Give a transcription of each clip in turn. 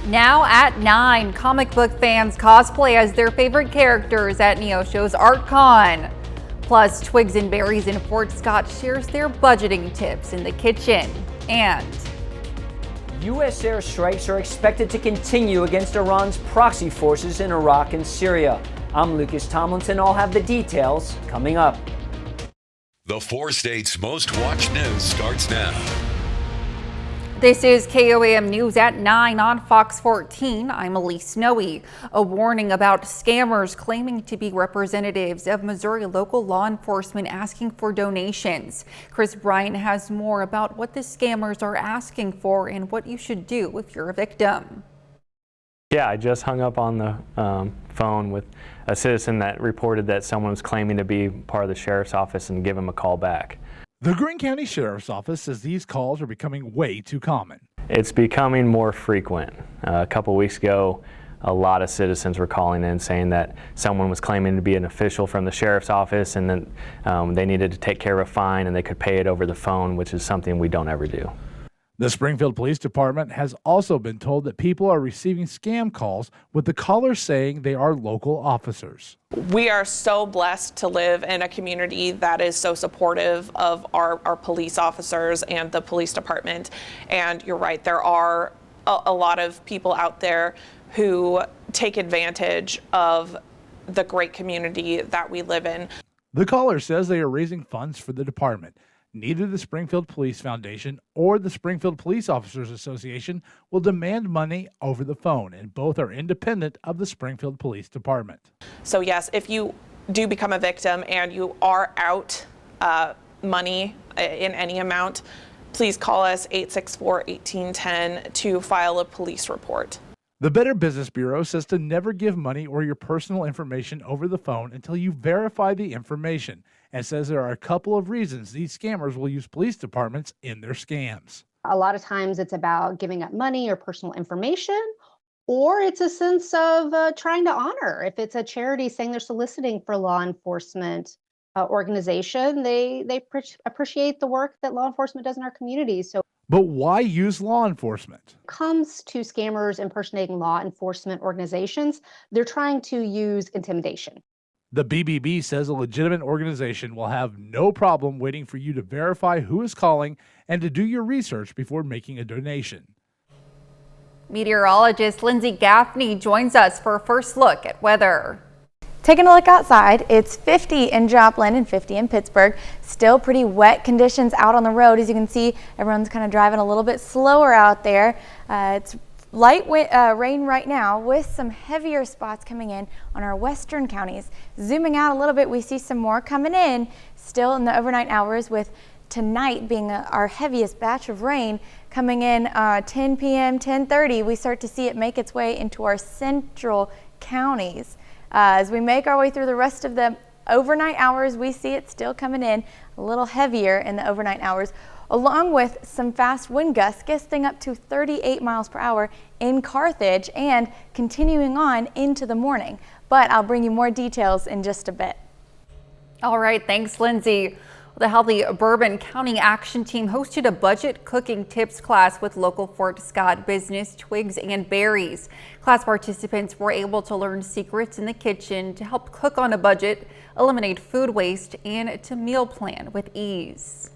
Now at 9, comic book fans cosplay as their favorite characters at Neoshow's ArtCon. Plus, Twigs and Berries in Fort Scott shares their budgeting tips in the kitchen. And U.S. airstrikes are expected to continue against Iran's proxy forces in Iraq and Syria. I'm Lucas Tomlinson. I'll have the details coming up. The 4 states' most watched news starts now. This is KOAM News at 9 on Fox 14. I'm Elise Snowy. A warning about scammers claiming to be representatives of Missouri local law enforcement asking for donations. Chris Bryant has more about what the scammers are asking for and what you should do if you're a victim. Yeah, I just hung up on the phone with a citizen that reported that someone was claiming to be part of the sheriff's office and give him a call back. The Greene County Sheriff's Office says these calls are becoming way too common. It's becoming more frequent. A couple weeks ago, a lot of citizens were calling in saying that someone was claiming to be an official from the sheriff's office and then they needed to take care of a fine and they could pay it over the phone, which is something we don't ever do. The Springfield Police Department has also been told that people are receiving scam calls with the callers saying they are local officers. We are so blessed to live in a community that is so supportive of our police officers and the police department. And you're right, there are a lot of people out there who take advantage of the great community that we live in. The caller says they are raising funds for the department. Neither the Springfield Police Foundation or the Springfield Police Officers Association will demand money over the phone, and both are independent of the Springfield Police Department. So yes, if you do become a victim and you are out money in any amount, please call us 864-1810 to file a police report. The Better Business Bureau says to never give money or your personal information over the phone until you verify the information, and says there are a couple of reasons these scammers will use police departments in their scams. A lot of times it's about giving up money or personal information, or it's a sense of trying to honor. If it's a charity saying they're soliciting for law enforcement organization, they appreciate the work that law enforcement does in our community. But why use law enforcement? Comes to scammers impersonating law enforcement organizations, they're trying to use intimidation. The BBB says a legitimate organization will have no problem waiting for you to verify who is calling and to do your research before making a donation. Meteorologist Lindsay Gaffney joins us for a first look at weather. Taking a look outside, it's 50 in Joplin and 50 in Pittsburgh. Still pretty wet conditions out on the road. As you can see, everyone's kind of driving a little bit slower out there. It's light rain right now with some heavier spots coming in on our western counties. Zooming out a little bit, we see some more coming in still in the overnight hours, with tonight being our heaviest batch of rain coming in 10 p.m., 10:30. We start to see it make its way into our central counties. As we make our way through the rest of the overnight hours, we see it still coming in a little heavier in the overnight hours, along with some fast wind gusts gusting up to 38 miles per hour in Carthage and continuing on into the morning. But I'll bring you more details in just a bit. All right, thanks, Lindsay. The Healthy Bourbon County Action Team hosted a budget cooking tips class with local Fort Scott business Twigs and Berries. Class participants were able to learn secrets in the kitchen to help cook on a budget, eliminate food waste, and to meal plan with ease.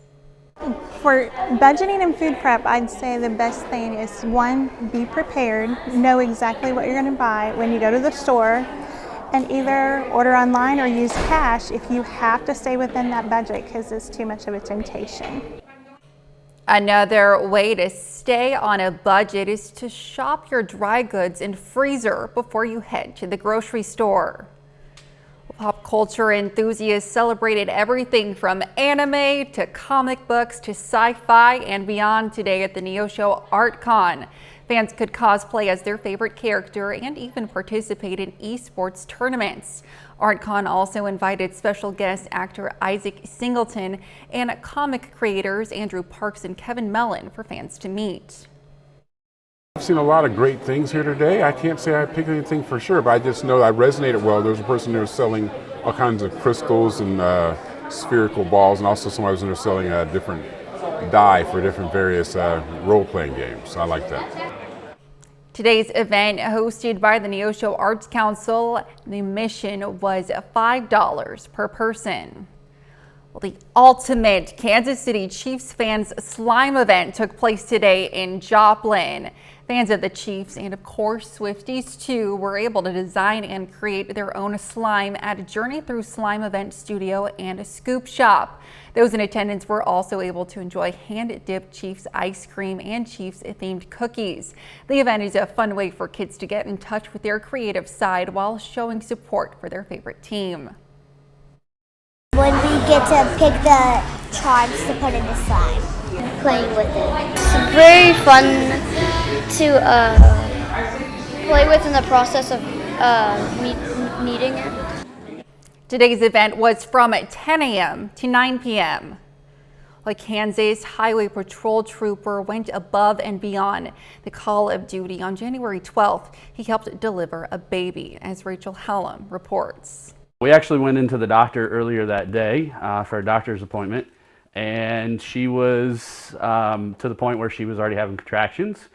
For budgeting and food prep, I'd say the best thing is, one, be prepared, know exactly what you're going to buy when you go to the store, and either order online or use cash if you have to stay within that budget, because it's too much of a temptation. Another way to stay on a budget is to shop your dry goods and freezer before you head to the grocery store. Pop culture enthusiasts celebrated everything from anime to comic books to sci-fi and beyond today at the Neoshow ArtCon. Fans could cosplay as their favorite character and even participate in esports tournaments. ArtCon also invited special guest actor Isaac Singleton and comic creators Andrew Parks and Kevin Mellon for fans to meet. I've seen a lot of great things here today. I can't say I picked anything for sure, but I just know I resonated well. There was a person there selling all kinds of crystals and spherical balls, and also somebody was in there selling different dye for different various role-playing games. I like that. Today's event, hosted by the Neosho Arts Council, the admission was $5 per person. Well, the ultimate Kansas City Chiefs fans slime event took place today in Joplin. Fans of the Chiefs and, of course, Swifties too were able to design and create their own slime at a Journey Through Slime event studio and a scoop shop. Those in attendance were also able to enjoy hand-dipped Chiefs ice cream and Chiefs-themed cookies. The event is a fun way for kids to get in touch with their creative side while showing support for their favorite team. When we get to pick the charms to put in the slime, playing with it. It's very fun to play with in the process of kneading it. Today's event was from 10 a.m. to 9 p.m. A Kansas Highway Patrol trooper went above and beyond the call of duty on January 12th. He helped deliver a baby, as Rachel Hallam reports. We actually went into the doctor earlier that day for a doctor's appointment, and she was to the point where she was already having contractions,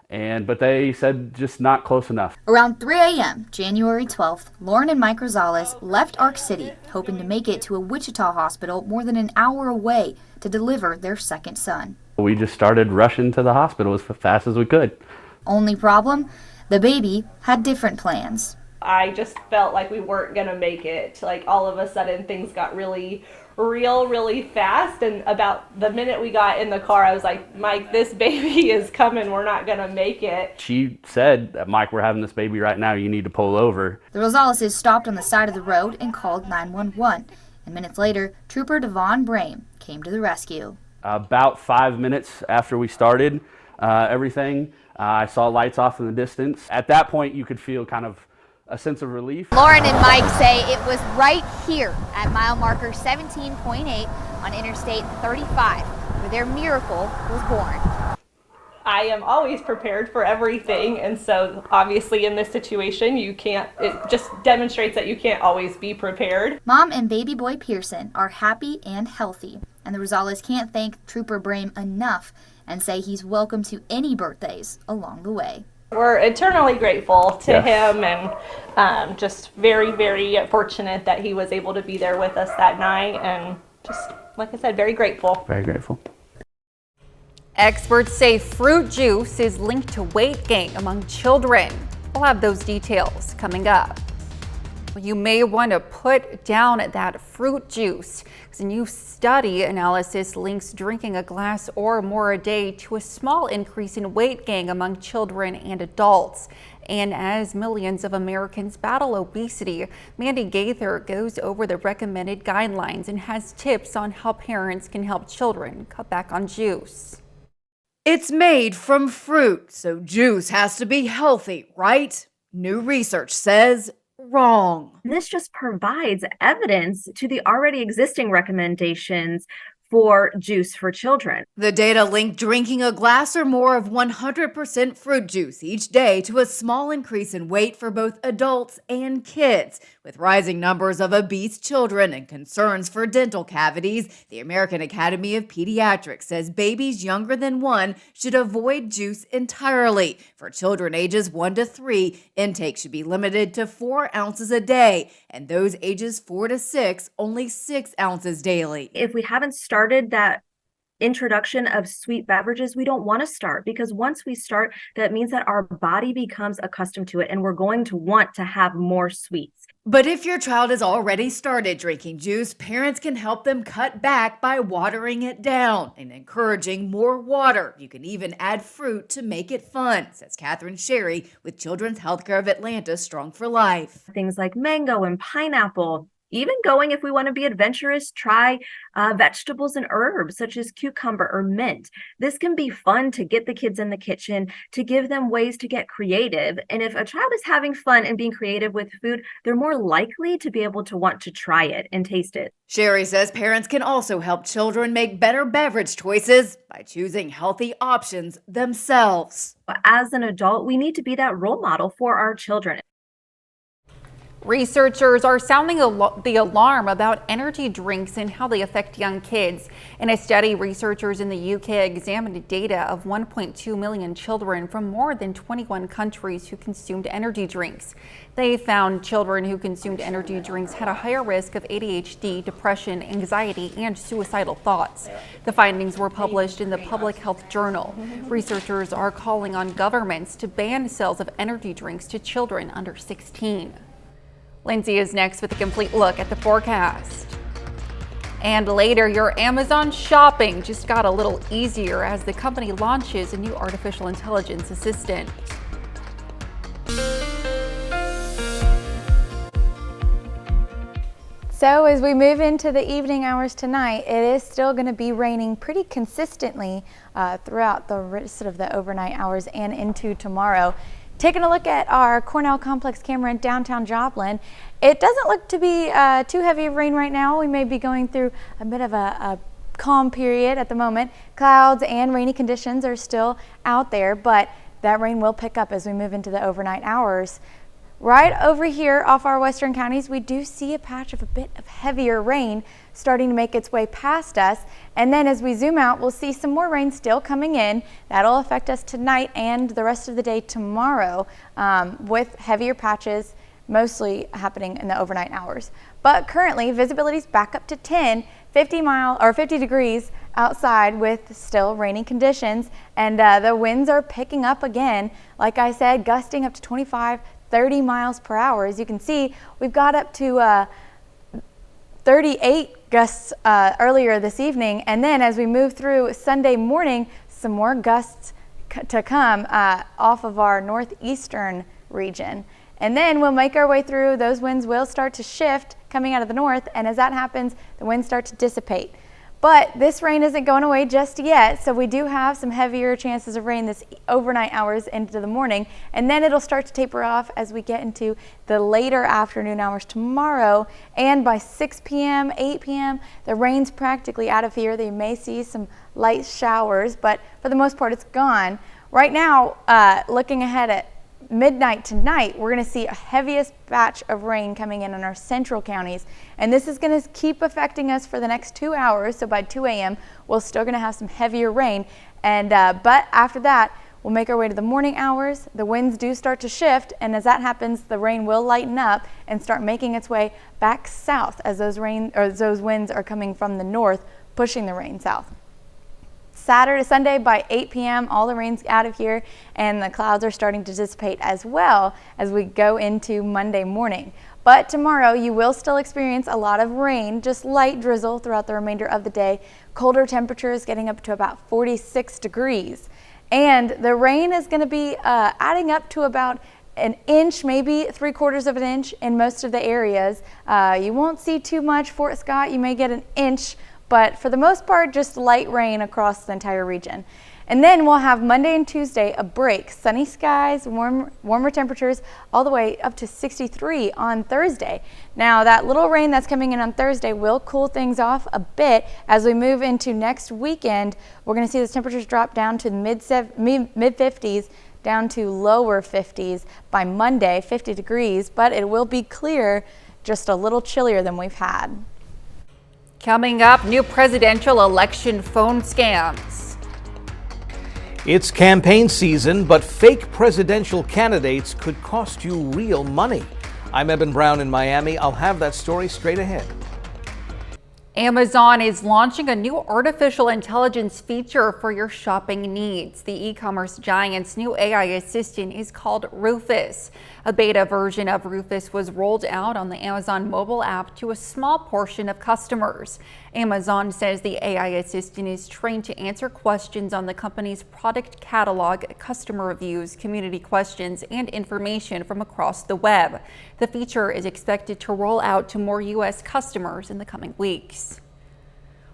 but they said just not close enough. Around 3 a.m., January 12th, Lauren and Mike Rosales left Ark City, hoping to make it to a Wichita hospital more than an hour away to deliver their second son. We just started rushing to the hospital as fast as we could. Only problem, the baby had different plans. I just felt like we weren't gonna make it. Like all of a sudden things got really fast, and about the minute we got in the car I was like, Mike, this baby is coming, we're not gonna make it. She said, Mike, we're having this baby right now, you need to pull over. The Rosaleses stopped on the side of the road and called 911, and minutes later, Trooper Devon Brame came to the rescue. About 5 minutes after we started everything, I saw lights off in the distance. At that point you could feel kind of a sense of relief. Lauren and Mike say it was right here at mile marker 17.8 on Interstate 35 where their miracle was born. I am always prepared for everything, and so obviously in this situation it just demonstrates that you can't always be prepared. Mom and baby boy Pearson are happy and healthy, and the Rosales can't thank Trooper Brame enough and say he's welcome to any birthdays along the way. We're eternally grateful to him, and just very, very fortunate that he was able to be there with us that night, and just, like I said, very grateful. Very grateful. Experts say fruit juice is linked to weight gain among children. We'll have those details coming up. You may want to put down that fruit juice, because a new study analysis links drinking a glass or more a day to a small increase in weight gain among children and adults. And as millions of Americans battle obesity, Mandy Gaither goes over the recommended guidelines and has tips on how parents can help children cut back on juice. It's made from fruit, so juice has to be healthy, right? New research says wrong. This just provides evidence to the already existing recommendations for juice for children. The data linked drinking a glass or more of 100% fruit juice each day to a small increase in weight for both adults and kids. With rising numbers of obese children and concerns for dental cavities, the American Academy of Pediatrics says babies younger than 1 should avoid juice entirely. For children ages 1 to 3, intake should be limited to 4 ounces a day, and those ages 4 to 6, only 6 ounces daily. If we haven't started that introduction of sweet beverages, we don't want to start, because once we start, that means that our body becomes accustomed to it, and we're going to want to have more sweets. But if your child has already started drinking juice, parents can help them cut back by watering it down and encouraging more water. You can even add fruit to make it fun, says Catherine Sherry with Children's Healthcare of Atlanta Strong for Life. Things like mango and pineapple. Even going, if we want to be adventurous, try vegetables and herbs such as cucumber or mint. This can be fun to get the kids in the kitchen, to give them ways to get creative. And if a child is having fun and being creative with food, they're more likely to be able to want to try it and taste it. Sherry says parents can also help children make better beverage choices by choosing healthy options themselves. As an adult, we need to be that role model for our children. Researchers are sounding the alarm about energy drinks and how they affect young kids. In a study, researchers in the UK examined data of 1.2 million children from more than 21 countries who consumed energy drinks. They found children who consumed energy drinks had a higher risk of ADHD, depression, anxiety, and suicidal thoughts. The findings were published in the Public Health Journal. Researchers are calling on governments to ban sales of energy drinks to children under 16. Lindsay is next with a complete look at the forecast. And later, your Amazon shopping just got a little easier as the company launches a new artificial intelligence assistant. So as we move into the evening hours tonight, it is still going to be raining pretty consistently throughout the rest of the overnight hours and into tomorrow. Taking a look at our Cornell Complex camera in downtown Joplin, it doesn't look to be too heavy of rain right now. We may be going through a bit of a calm period at the moment. Clouds and rainy conditions are still out there, but that rain will pick up as we move into the overnight hours. Right over here off our western counties, we do see a patch of a bit of heavier rain starting to make its way past us. And then as we zoom out, we'll see some more rain still coming in. That'll affect us tonight and the rest of the day tomorrow with heavier patches mostly happening in the overnight hours. But currently visibility is back up to 50 degrees outside with still rainy conditions. And the winds are picking up again. Like I said, gusting up to 25-30 miles per hour. As you can see, we've got up to 38 gusts earlier this evening, and then as we move through Sunday morning, some more gusts to come off of our northeastern region. And then we'll make our way through. Those winds will start to shift coming out of the north, and as that happens, the winds start to dissipate. But this rain isn't going away just yet, so we do have some heavier chances of rain this overnight hours into the morning, and then it'll start to taper off as we get into the later afternoon hours tomorrow. And by 6 p.m., 8 p.m., the rain's practically out of here. They may see some light showers, but for the most part, it's gone. Right now, looking ahead at midnight tonight, we're going to see a heaviest batch of rain coming in our central counties, and this is going to keep affecting us for the next 2 hours. So by 2 a.m. we're still going to have some heavier rain, and but after that we'll make our way to the morning hours. The winds do start to shift, and as that happens, the rain will lighten up and start making its way back south as those winds are coming from the north, pushing the rain south. Sunday by 8 p.m. all the rain's out of here, and the clouds are starting to dissipate as well as we go into Monday morning. But tomorrow you will still experience a lot of rain, just light drizzle throughout the remainder of the day. Colder temperatures getting up to about 46 degrees. And the rain is going to be adding up to about an inch, maybe 3/4 of an inch in most of the areas. You won't see too much. Fort Scott, you may get an inch, but for the most part, just light rain across the entire region. And then we'll have Monday and Tuesday a break. Sunny skies, warmer temperatures, all the way up to 63 on Thursday. Now that little rain that's coming in on Thursday will cool things off a bit. As we move into next weekend, we're going to see those temperatures drop down to mid 50s, down to lower 50s by Monday, 50 degrees, but it will be clear, just a little chillier than we've had. Coming up, new presidential election phone scams. It's campaign season, but fake presidential candidates could cost you real money. I'm Eben Brown in Miami. I'll have that story straight ahead. Amazon is launching a new artificial intelligence feature for your shopping needs. The e-commerce giant's new AI assistant is called Rufus. A beta version of Rufus was rolled out on the Amazon mobile app to a small portion of customers. Amazon says the AI assistant is trained to answer questions on the company's product catalog, customer reviews, community questions, and information from across the web. The feature is expected to roll out to more U.S. customers in the coming weeks.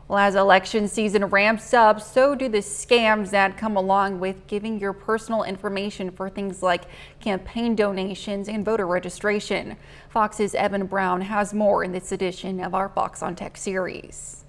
Well, as election season ramps up, so do the scams that come along with giving your personal information for things like campaign donations and voter registration. Fox's Eben Brown has more in this edition of our Fox on Tech series.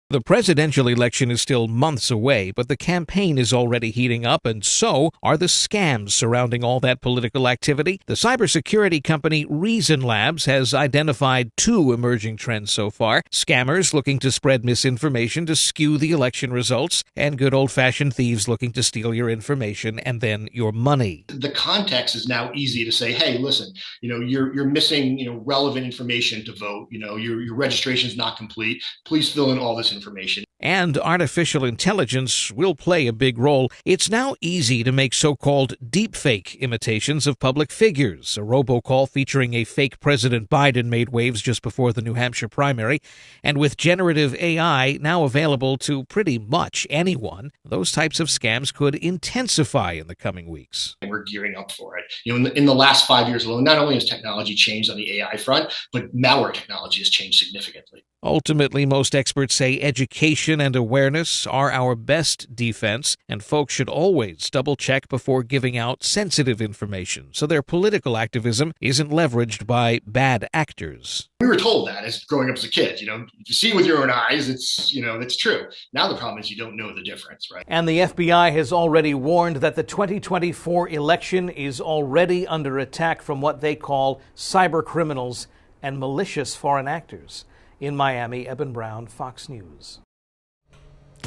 The presidential election is still months away, but the campaign is already heating up, and so are the scams surrounding all that political activity. The cybersecurity company Reason Labs has identified two emerging trends so far: scammers looking to spread misinformation to skew the election results, and good old-fashioned thieves looking to steal your information and then your money. The context is now easy to say, hey, listen, you're missing, relevant information to vote. Your registration is not complete. Please fill in all this information. And artificial intelligence will play a big role. It's now easy to make so-called deepfake imitations of public figures. A robocall featuring a fake President Biden made waves just before the New Hampshire primary. And with generative AI now available to pretty much anyone, those types of scams could intensify in the coming weeks. We're gearing up for it. In the last 5 years alone, not only has technology changed on the AI front, but malware technology has changed significantly. Ultimately, most experts say education and awareness are our best defense, and folks should always double-check before giving out sensitive information so their political activism isn't leveraged by bad actors. We were told that as growing up as a kid, if you see it with your own eyes, it's true. Now the problem is you don't know the difference, right? And the FBI has already warned that the 2024 election is already under attack from what they call cyber criminals and malicious foreign actors. In Miami, Eben Brown, Fox News.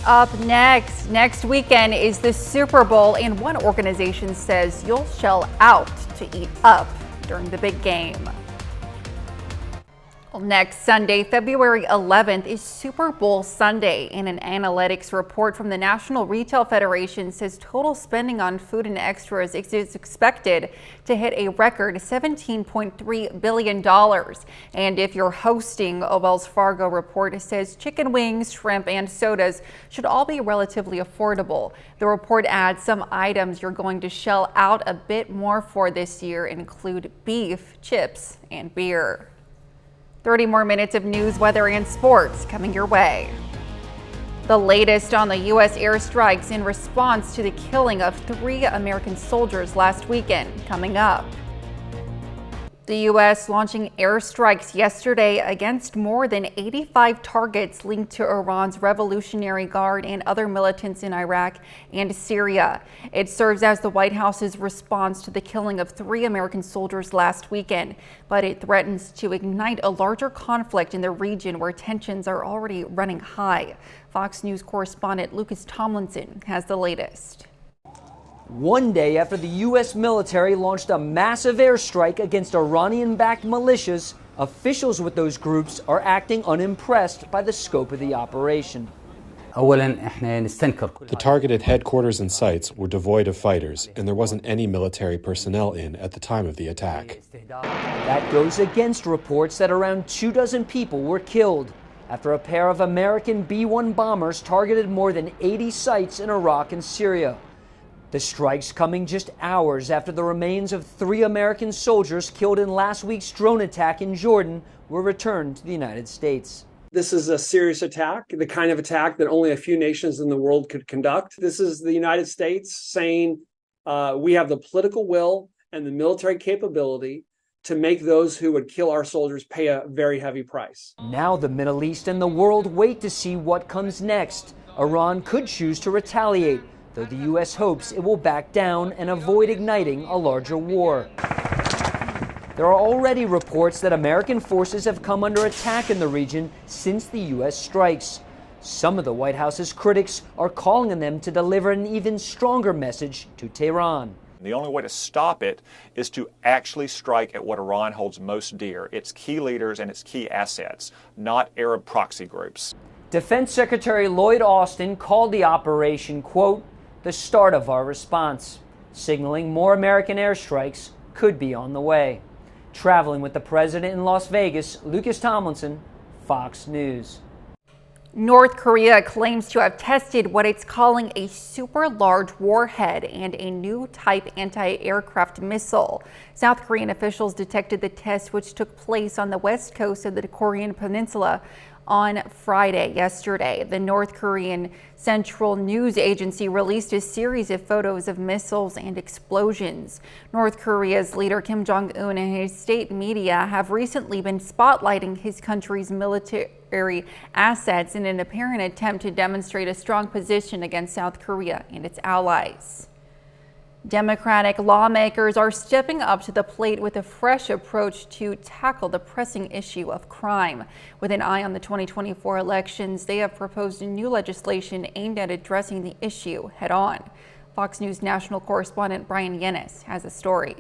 Up next weekend is the Super Bowl, and one organization says you'll shell out to eat up during the big game. Well, next Sunday, February 11th, is Super Bowl Sunday, and an analytics report from the National Retail Federation says total spending on food and extras is expected to hit a record $17.3 billion. And if you're hosting a Wells Fargo report, it says chicken wings, shrimp, and sodas should all be relatively affordable. The report adds some items you're going to shell out a bit more for this year include beef, chips, and beer. 30 more minutes of news, weather, and sports coming your way. The latest on the U.S. airstrikes in response to the killing of 3 American soldiers last weekend coming up. The U.S. launching airstrikes yesterday against more than 85 targets linked to Iran's Revolutionary Guard and other militants in Iraq and Syria. It serves as the White House's response to the killing of 3 American soldiers last weekend, but it threatens to ignite a larger conflict in the region where tensions are already running high. Fox News correspondent Lucas Tomlinson has the latest. One day after the U.S. military launched a massive airstrike against Iranian-backed militias, officials with those groups are acting unimpressed by the scope of the operation. The targeted headquarters and sites were devoid of fighters, and there wasn't any military personnel in at the time of the attack. That goes against reports that around 24 people were killed after a pair of American B-1 bombers targeted more than 80 sites in Iraq and Syria. The strikes coming just hours after the remains of 3 American soldiers killed in last week's drone attack in Jordan were returned to the United States. This is a serious attack, the kind of attack that only a few nations in the world could conduct. This is the United States saying we have the political will and the military capability to make those who would kill our soldiers pay a very heavy price. Now the Middle East and the world wait to see what comes next. Iran could choose to retaliate, though the U.S. hopes it will back down and avoid igniting a larger war. There are already reports that American forces have come under attack in the region since the U.S. strikes. Some of the White House's critics are calling on them to deliver an even stronger message to Tehran. The only way to stop it is to actually strike at what Iran holds most dear, its key leaders and its key assets, not Arab proxy groups. Defense Secretary Lloyd Austin called the operation, quote, the start of our response, signaling more American airstrikes could be on the way. Traveling with the president in Las Vegas, Lucas Tomlinson, Fox News. North Korea claims to have tested what it's calling a super large warhead and a new type anti-aircraft missile. South Korean officials detected the test, which took place on the west coast of the Korean peninsula, on Friday. Yesterday, the North Korean Central News Agency released a series of photos of missiles and explosions. North Korea's leader Kim Jong-un and his state media have recently been spotlighting his country's military assets in an apparent attempt to demonstrate a strong position against South Korea and its allies. Democratic lawmakers are stepping up to the plate with a fresh approach to tackle the pressing issue of crime. With an eye on the 2024 elections, they have proposed new legislation aimed at addressing the issue head-on. Fox News national correspondent Brian Yennis has a story.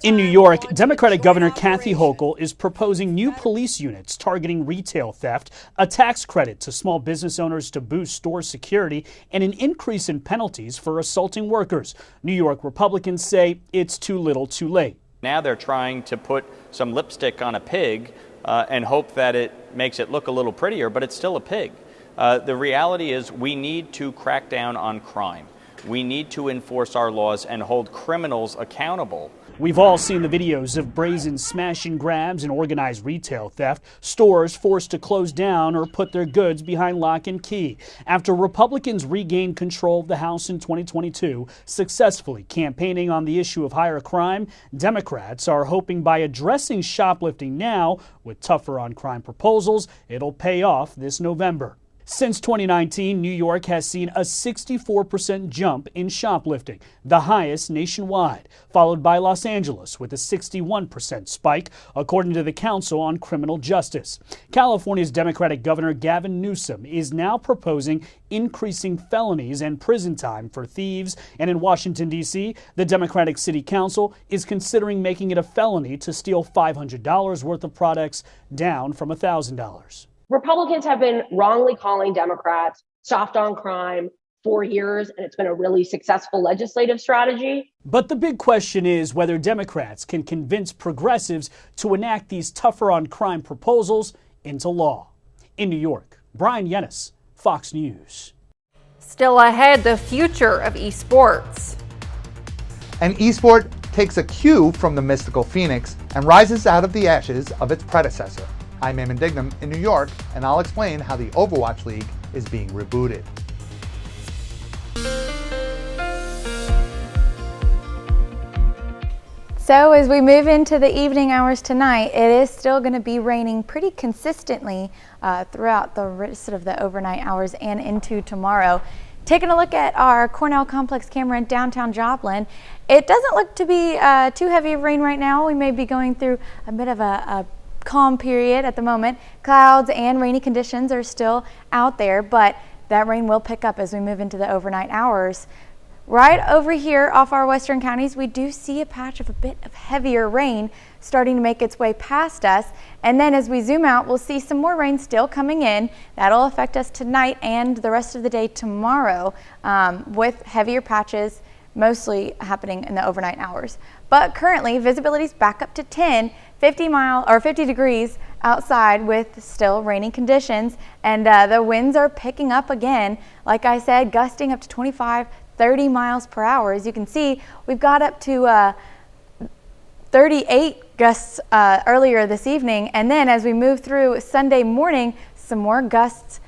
In New York, Democratic Governor Kathy Hochul is proposing new police units targeting retail theft, a tax credit to small business owners to boost store security, and an increase in penalties for assaulting workers. New York Republicans say it's too little too late. Now they're trying to put some lipstick on a pig and hope that it makes it look a little prettier, but it's still a pig. The reality is we need to crack down on crime. We need to enforce our laws and hold criminals accountable. We've all seen the videos of brazen smash and grabs and organized retail theft, stores forced to close down or put their goods behind lock and key. After Republicans regained control of the House in 2022, successfully campaigning on the issue of higher crime, Democrats are hoping by addressing shoplifting now with tougher on crime proposals, it'll pay off this November. Since 2019, New York has seen a 64% jump in shoplifting, the highest nationwide, followed by Los Angeles with a 61% spike, according to the Council on Criminal Justice. California's Democratic Governor Gavin Newsom is now proposing increasing felonies and prison time for thieves, and in Washington, D.C., the Democratic City Council is considering making it a felony to steal $500 worth of products, down from $1,000. Republicans have been wrongly calling Democrats soft on crime for years, and it's been a really successful legislative strategy. But the big question is whether Democrats can convince progressives to enact these tougher on crime proposals into law. In New York, Brian Yennis, Fox News. Still ahead, the future of esports. An esport takes a cue from the mystical phoenix and rises out of the ashes of its predecessor. I'm Eamon Dignam in New York, and I'll explain how the Overwatch League is being rebooted. So as we move into the evening hours tonight, it is still going to be raining pretty consistently throughout the rest of the overnight hours and into tomorrow. Taking a look at our Cornell Complex camera in downtown Joplin, it doesn't look to be too heavy of rain right now. We may be going through a bit of a calm period at the moment. Clouds and rainy conditions are still out there, but that rain will pick up as we move into the overnight hours. Right over here off our western counties, we do see a patch of a bit of heavier rain starting to make its way past us. And then as we zoom out, we'll see some more rain still coming in. That'll affect us tonight and the rest of the day tomorrow, with heavier patches mostly happening in the overnight hours. But currently, visibility is back up to 50 degrees outside with still rainy conditions, and the winds are picking up again. Like I said, gusting up to 25, 30 miles per hour. As you can see, we've got up to 38 gusts earlier this evening, and then as we move through Sunday morning, some more gusts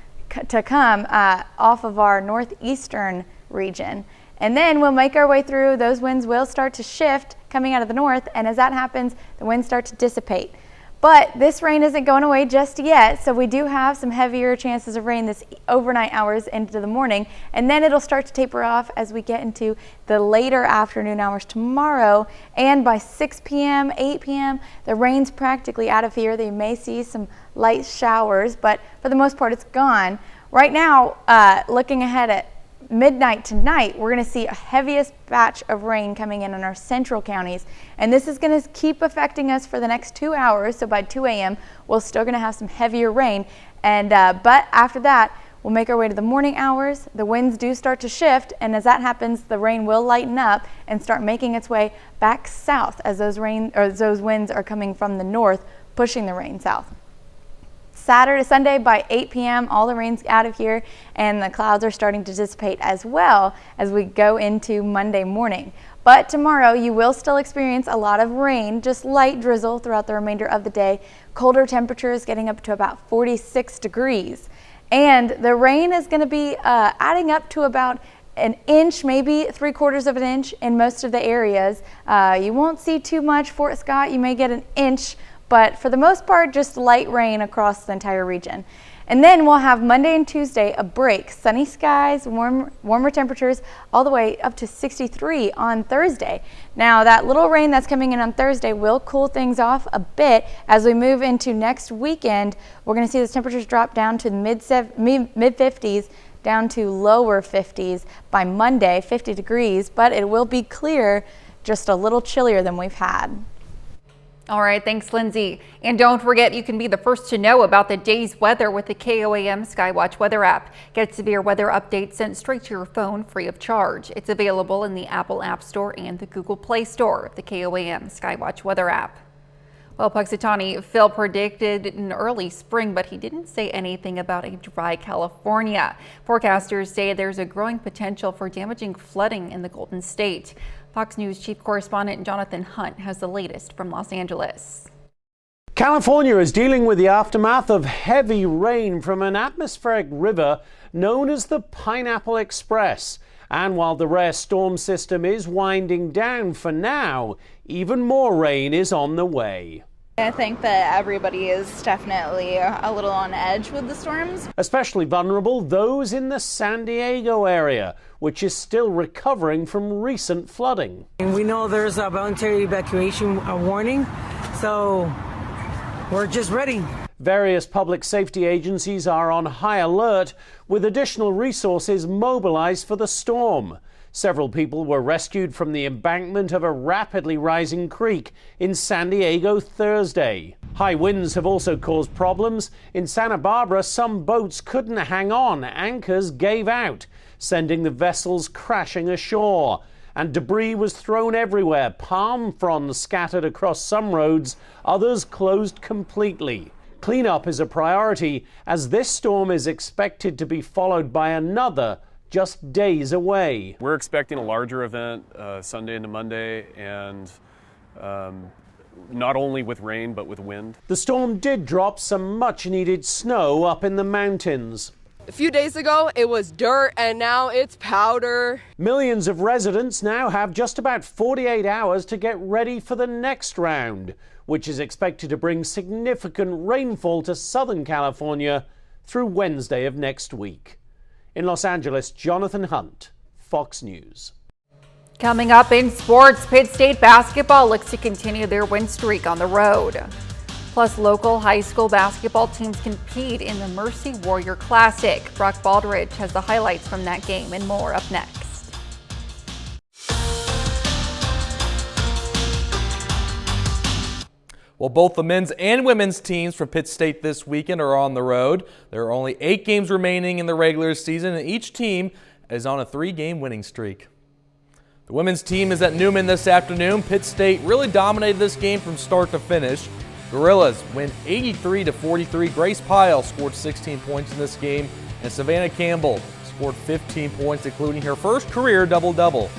to come off of our northeastern region. And then we'll make our way through. Those winds will start to shift coming out of the north, and as that happens, the winds start to dissipate. But this rain isn't going away just yet, so we do have some heavier chances of rain this overnight hours into the morning, and then it'll start to taper off as we get into the later afternoon hours tomorrow, and by 6 p.m., 8 p.m., the rain's practically out of here. They may see some light showers, but for the most part, it's gone. Right now, looking ahead at midnight tonight, we're going to see a heaviest batch of rain coming in our central counties, and this is going to keep affecting us for the next 2 hours. So by 2 a.m. we're still going to have some heavier rain, and but after that we'll make our way to the morning hours. The winds do start to shift, and as that happens, the rain will lighten up and start making its way back south as those winds are coming from the north, pushing the rain south. Sunday by 8 p.m., all the rain's out of here, and the clouds are starting to dissipate as well as we go into Monday morning. But tomorrow you will still experience a lot of rain, just light drizzle throughout the remainder of the day. Colder temperatures getting up to about 46 degrees. And the rain is going to be adding up to about an inch, maybe 3/4 of an inch in most of the areas. You won't see too much. Fort Scott, you may get an inch, but for the most part, just light rain across the entire region. And then we'll have Monday and Tuesday a break. Sunny skies, warmer temperatures, all the way up to 63 on Thursday. Now that little rain that's coming in on Thursday will cool things off a bit. As we move into next weekend, we're going to see those temperatures drop down to the mid 50s, down to lower 50s by Monday, 50 degrees, but it will be clear, just a little chillier than we've had. All right, thanks, Lindsay. And don't forget, you can be the first to know about the day's weather with the KOAM Skywatch weather app. Get severe weather updates sent straight to your phone free of charge. It's available in the Apple App Store and the Google Play Store, the KOAM Skywatch weather app. Well, Puxatawny, Phil predicted an early spring, but he didn't say anything about a dry California. Forecasters say there's a growing potential for damaging flooding in the Golden State. Fox News chief correspondent Jonathan Hunt has the latest from Los Angeles. California is dealing with the aftermath of heavy rain from an atmospheric river known as the Pineapple Express. And while the rare storm system is winding down for now, even more rain is on the way. I think that everybody is definitely a little on edge with the storms. Especially vulnerable those in the San Diego area, which is still recovering from recent flooding. We know there's a voluntary evacuation warning, so we're just ready. Various public safety agencies are on high alert with additional resources mobilized for the storm. Several people were rescued from the embankment of a rapidly rising creek in San Diego Thursday. High winds have also caused problems. In Santa Barbara, some boats couldn't hang on. Anchors gave out, sending the vessels crashing ashore. And debris was thrown everywhere. Palm fronds scattered across some roads, others closed completely. Cleanup is a priority as this storm is expected to be followed by another just days away. We're expecting a larger event Sunday into Monday, and not only with rain but with wind. The storm did drop some much needed snow up in the mountains. A few days ago it was dirt and now it's powder. Millions of residents now have just about 48 hours to get ready for the next round, which is expected to bring significant rainfall to Southern California through Wednesday of next week. In Los Angeles, Jonathan Hunt, Fox News. Coming up in sports, Pitt State basketball looks to continue their win streak on the road. Plus, local high school basketball teams compete in the Mercy Warrior Classic. Brock Baldridge has the highlights from that game and more up next. Well, both the men's and women's teams for Pitt State this weekend are on the road. There are only 8 games remaining in the regular season, and each team is on a 3-game winning streak. The women's team is at Newman this afternoon. Pitt State really dominated this game from start to finish. Gorillas win 83-43. Grace Pyle scored 16 points in this game, and Savannah Campbell scored 15 points, including her first career double-double.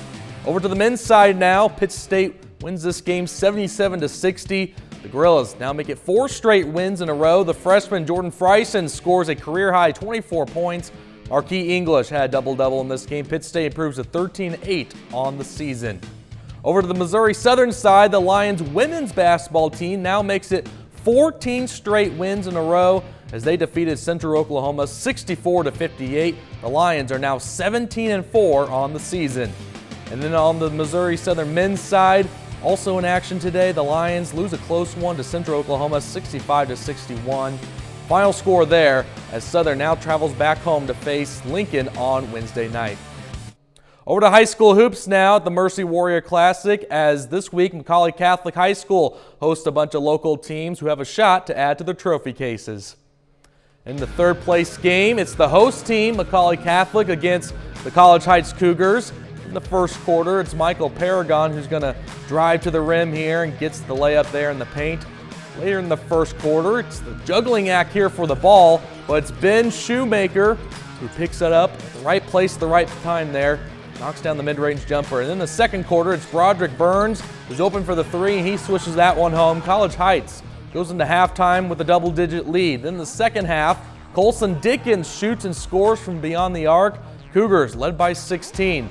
Over to the men's side now. Pitt State wins this game 77-60. The Gorillas now make it 4 straight wins in a row. The freshman Jordan Freisen scores a career-high 24 points. Archie English had a double-double in this game. Pitt State improves to 13-8 on the season. Over to the Missouri Southern side, the Lions women's basketball team now makes it 14 straight wins in a row as they defeated Central Oklahoma 64-58. The Lions are now 17-4 on the season. And then on the Missouri Southern men's side, also in action today, the Lions lose a close one to Central Oklahoma 65-61. Final score there as Southern now travels back home to face Lincoln on Wednesday night. Over to high school hoops now at the Mercy Warrior Classic, as this week McCallie Catholic High School hosts a bunch of local teams who have a shot to add to their trophy cases. In the third place game, it's the host team, McCallie Catholic, against the College Heights Cougars. In the first quarter, it's Michael Paragon who's going to drive to the rim here and gets the layup there in the paint. Later in the first quarter, it's the juggling act here for the ball, but it's Ben Shoemaker who picks it up at the right place at the right time there. knocks down the mid-range jumper. And in the second quarter, it's Broderick Burns who's open for the three, and he swishes that one home. College Heights goes into halftime with a double-digit lead. Then the second half, Colson Dickens shoots and scores from beyond the arc. Cougars led by 16.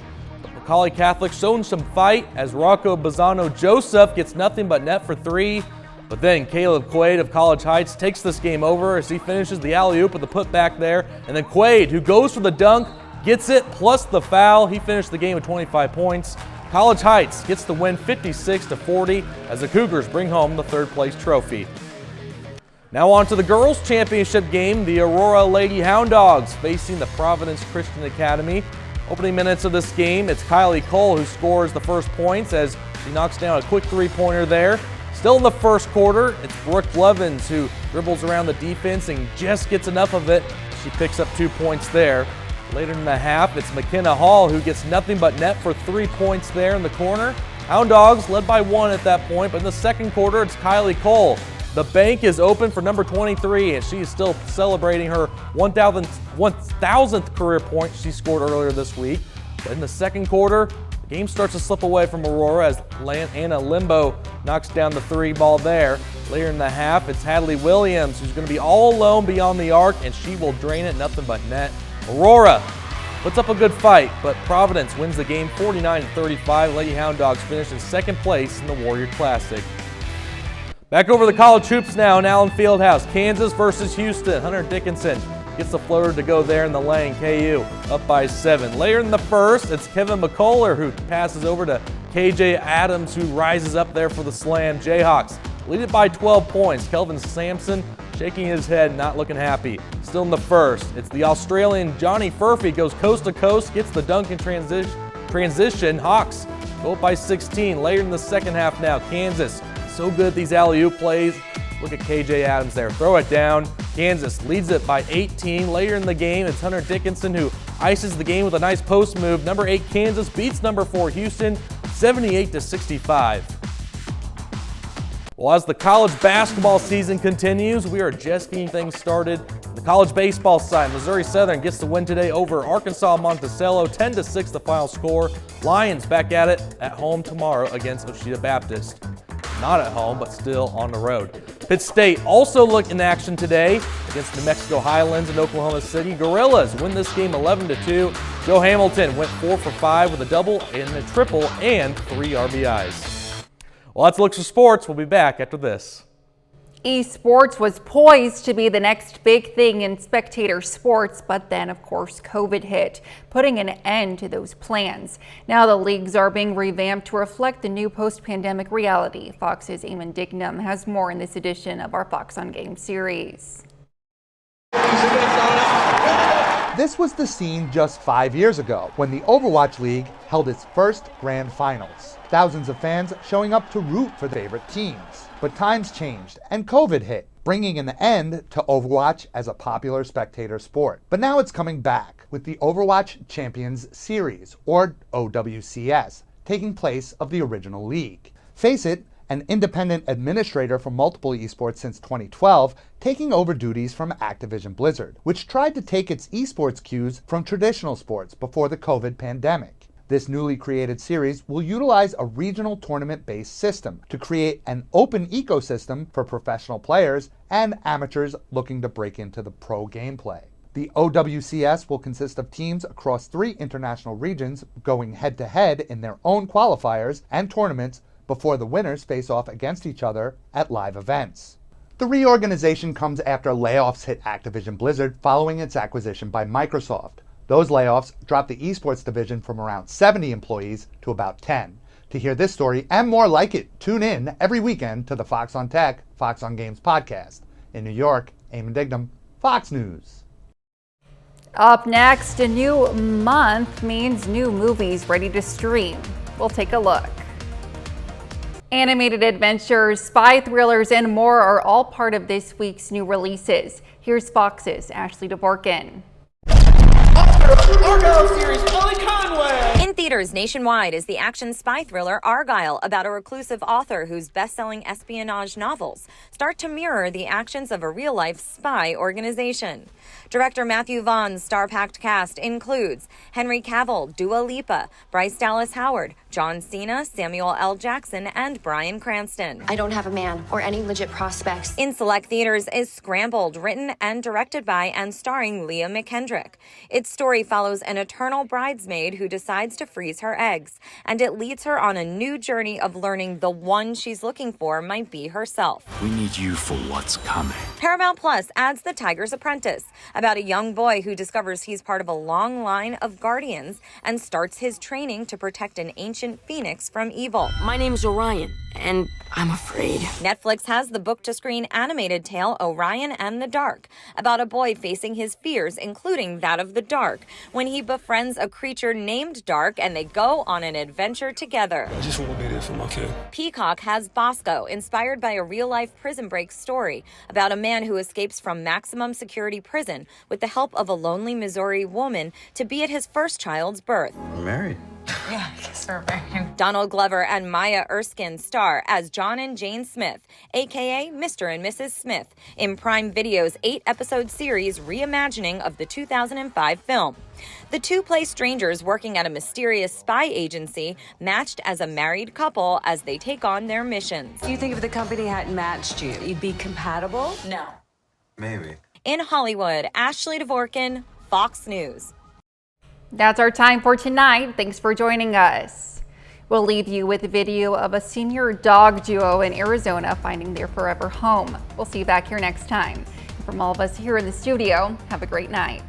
Macaulay Catholic showing some fight as Rocco Bazzano Joseph gets nothing but net for three. But then Caleb Quaid of College Heights takes this game over as he finishes the alley-oop with the putback there. And then Quaid, who goes for the dunk, gets it plus the foul. He finished the game with 25 points. College Heights gets the win 56-40 as the Cougars bring home the third-place trophy. Now on to the girls' championship game. The Aurora Lady Hound Dogs facing the Providence Christian Academy. Opening minutes of this game, it's Kylie Cole who scores the first points as she knocks down a quick three-pointer there. Still in the first quarter, it's Brooke Blevins who dribbles around the defense and just gets enough of it. She picks up 2 points there. Later in the half, it's McKenna Hall who gets nothing but net for 3 points there in the corner. Hound Dogs led by 1 at that point, but in the second quarter, it's Kylie Cole. The bank is open for number 23, and she is still celebrating her 1,000th career point she scored earlier this week. But in the second quarter, the game starts to slip away from Aurora as Anna Limbo knocks down the three ball there. Later in the half, it's Hadley Williams who's going to be all alone beyond the arc, and she will drain it, nothing but net. Aurora puts up a good fight, but Providence wins the game 49-35. Lady Hound Dogs finish in second place in the Warrior Classic. Back over the college hoops now in Allen Fieldhouse. Kansas versus Houston. Hunter Dickinson gets the floater to go there in the lane. KU up by 7. Later in the first, it's Kevin McCullough who passes over to KJ Adams who rises up there for the slam. Jayhawks lead it by 12 points. Kelvin Sampson shaking his head, not looking happy. Still in the first, it's the Australian Johnny Furphy goes coast to coast, gets the dunk in transition. Hawks go up by 16. Later in the second half now, Kansas so good at these alley-oop plays. Look at KJ Adams there. Throw it down. Kansas leads it by 18. Later in the game, it's Hunter Dickinson who ices the game with a nice post move. Number 8 Kansas beats number 4 Houston 78-65. Well, as the college basketball season continues, we are just getting things started. The college baseball side, Missouri Southern gets the win today over Arkansas Monticello, 10-6 the final score. Lions back at it at home tomorrow against Osheta Baptist. Not at home, but still on the road. Pitt State also look in action today against New Mexico Highlands and Oklahoma City. Gorillas win this game 11-2. Joe Hamilton went 4 for 5 with a double and a triple and 3 RBIs. Well, that's Looks for Sports. We'll be back after this. Esports was poised to be the next big thing in spectator sports, but then, of course, COVID hit, putting an end to those plans. Now the leagues are being revamped to reflect the new post-pandemic reality. Fox's Eamon Dignam has more in this edition of our Fox on Game series. This was the scene just 5 years ago when the Overwatch League held its first grand finals. Thousands of fans showing up to root for their favorite teams. But times changed and COVID hit, bringing an end to Overwatch as a popular spectator sport. But now it's coming back with the Overwatch Champions Series, or OWCS, taking place of the original league. Face it, an independent administrator for multiple esports since 2012, taking over duties from Activision Blizzard, which tried to take its esports cues from traditional sports before the COVID pandemic. This newly created series will utilize a regional tournament-based system to create an open ecosystem for professional players and amateurs looking to break into the pro gameplay. The OWCS will consist of teams across 3 international regions going head-to-head in their own qualifiers and tournaments before the winners face off against each other at live events. The reorganization comes after layoffs hit Activision Blizzard following its acquisition by Microsoft. Those layoffs dropped the esports division from around 70 employees to about 10. To hear this story and more like it, tune in every weekend to the Fox on Tech, Fox on Games podcast. In New York, Eamon Dignam, Fox News. Up next, a new month means new movies ready to stream. We'll take a look. Animated adventures, spy thrillers, and more are all part of this week's new releases. Here's Fox's Ashley DeVorkin. Argyle series, Ollie Conway. In theaters nationwide is the action spy thriller Argyle, about a reclusive author whose best-selling espionage novels start to mirror the actions of a real-life spy organization. Director Matthew Vaughn's star-packed cast includes Henry Cavill, Dua Lipa, Bryce Dallas Howard, John Cena, Samuel L. Jackson, and Bryan Cranston. I don't have a man or any legit prospects. In select theaters is Scrambled, written and directed by and starring Leah McKendrick. Its story follows an eternal bridesmaid who decides to freeze her eggs, and it leads her on a new journey of learning the one she's looking for might be herself. We need you for what's coming. Paramount Plus adds The Tiger's Apprentice, about a young boy who discovers he's part of a long line of guardians and starts his training to protect an ancient phoenix from evil. My name's Orion, and I'm afraid. Netflix has the book-to-screen animated tale Orion and the Dark, about a boy facing his fears, including that of the dark, when he befriends a creature named Dark and they go on an adventure together. I just want to be there for my kid. Peacock has Bosco, inspired by a real-life Prison Break story about a man who escapes from maximum security prison with the help of a lonely Missouri woman to be at his first child's birth. We're married. Yeah, I guess we're married. Donald Glover and Maya Erskine star as John and Jane Smith, a.k.a. Mr. and Mrs. Smith, in Prime Video's 8-episode series reimagining of the 2005 film. The two play strangers working at a mysterious spy agency, matched as a married couple as they take on their missions. Do you think if the company hadn't matched you, you'd be compatible? No. Maybe. In Hollywood, Ashley Dvorkin, Fox News. That's our time for tonight. Thanks for joining us. We'll leave you with a video of a senior dog duo in Arizona finding their forever home. We'll see you back here next time. From all of us here in the studio, have a great night.